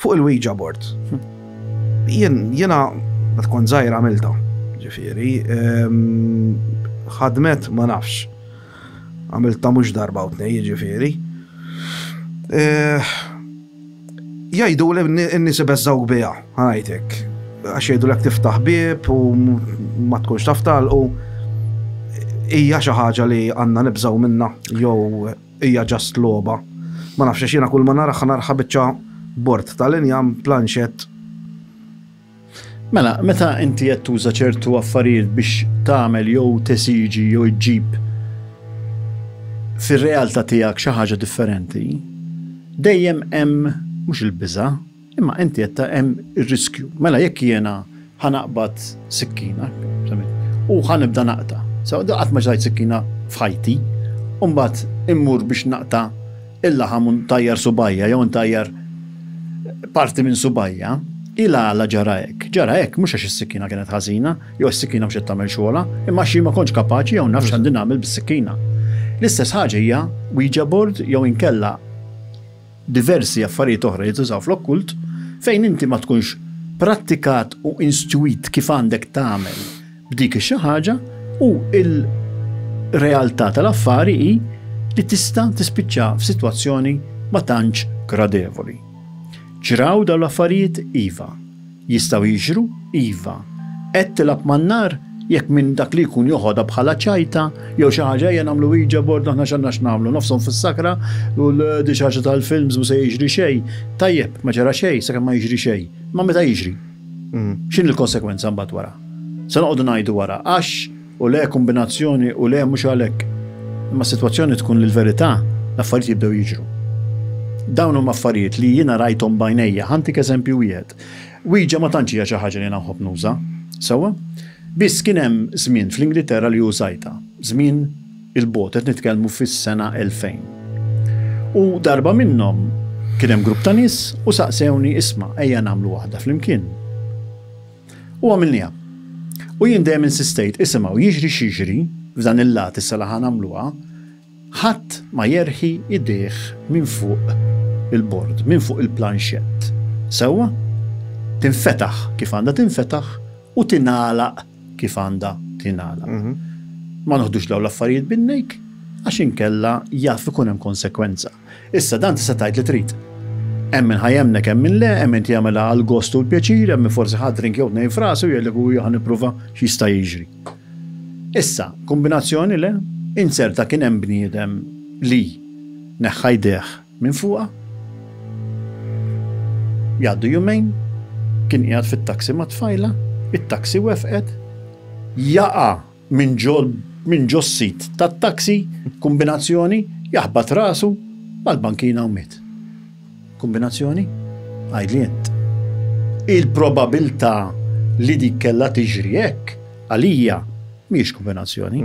fuq il-Ouija board. Jiena ma tkun żgħir għamilta, ġifieri, ħadmet ma nafx. Għamilta mhux darba u tnej, ġifieri. Jgħidu n-nies ibeżżawk biha, ħanajtek. Għax jgħidulek tiftaħ bieb u ma tkunx taf talqu. Hija xi ħaġa li għandna nibżgħu minnha jew hija ġast logħba. Ma nafx għax jiena kull ma narħa biċċa bord tal-inja planxett. Mela, meta inti qed tuża ċertu affarijiet biex tagħmel jew tesiġi jew iġġib fir-realtà tiegħek xi ħaġa differenti, dejjem hemm mhux il-biża', imma inti qed hemm ir-riskju. Mela jekk jiena ħanaqbad sikkina u ħanibda naqta'. So qatt ma ġajt sikkina f'ħajti, u mbagħad immur biex naqta' il-laħam u ntajjar subajja jew ntajjar parti minn subajja. Ila għala ġara hekk, mhux għax is-sikkina kienet ħażina, jew is-sikkina mhux qed tagħmel xogħla, imma xi ma kontx kapaċi jew nafx għandi nagħmel bis-sikkina. L-istess ħaġa hija Ouija board jew inkella diversi affarijiet oħra li tużaw fl-okkult fejn inti ma tkunx prattikat u instwit kif għandek tagħmel b'dik xi ħaġa u il-realtà tal-affari hi li tista' tispiċċa f'sitwazzjoni ma tantx gradevoli. Ġraw dawn l-affarijiet iva, jistgħu jiġru iva. Qed tilab man-nar jekk minn dak li jkun joħodha bħala ċajta jew xi ħaġa hija nagħmlu Ouija board aħna x'għandna x'nagħmlu nofshom fis-sakra u di xi ħaġa tal-films mhux se jiġri xejn. Tajjeb, ma ġara xejn sakemm ma jiġri xejn. Ma meta jiġri? X'inhi l-konsekwenza mbagħad wara? Se noqogħdu ngħidu wara għax u le kombinazzjoni u le mhux għalhekk. Imma s-sitwazzjoni tkun li l-verità l-affarijiet jibdew jiġru. Dawn huma affarijiet li jiena rajthom bajnejja, ħantik eżempju wieħed. Ouija ma tantx hija xi ħaġa li naħobb nuża, sewwa? Biss kien hemm żmien fl-Ingilterra li użajta, żmien il-bot qed nitkellmu fis-sena 2000. U darba minnhom kien hemm grupp ta' nies u saqsewni isma' ejja nagħmlu waħda flimkien. U għamilniha. U jien dejjem insistejt isimgħu jiġri x'jiġri f'dan il-lat issa li ħanagħmluha, ħadd ma jerħi idejh minn fuq il-bord, minn fuq il-planxett. Sewwa? Tinfetaħ kif għandha tinfetaħ u tingħalaq kif għandha tingħalaq. Ma noħdux dawn l-affarijiet bin-nejk għax inkella jaf ikun hemm konsekwenza. Issa dan tista' tgħid li trid. Hemm min ħajjemnek hemm min le, hemm min jagħmilha għal gost u l-pjaċir, hemm min forsi ħadrink jew tnejn frasu jgħidlek u ħanipprova x'jista' jiġri. Issa, kombinazzjoni le, inserta kien hemm bniedem li neħħa jdejh minn fuqha. Jgħaddu jumejn, kien qiegħed fit-taksi ma' tfajla, it-taksi wefqet, jaqa' minn ġo s-sit tat-taksi, kombinazzjoni, jaħbad rasu mal-bankina u miet. Kombinazzjoni? Għajdli int. Il-probabilità li dik kellha tiġri hekk għalija mhijiex kombinazzjoni.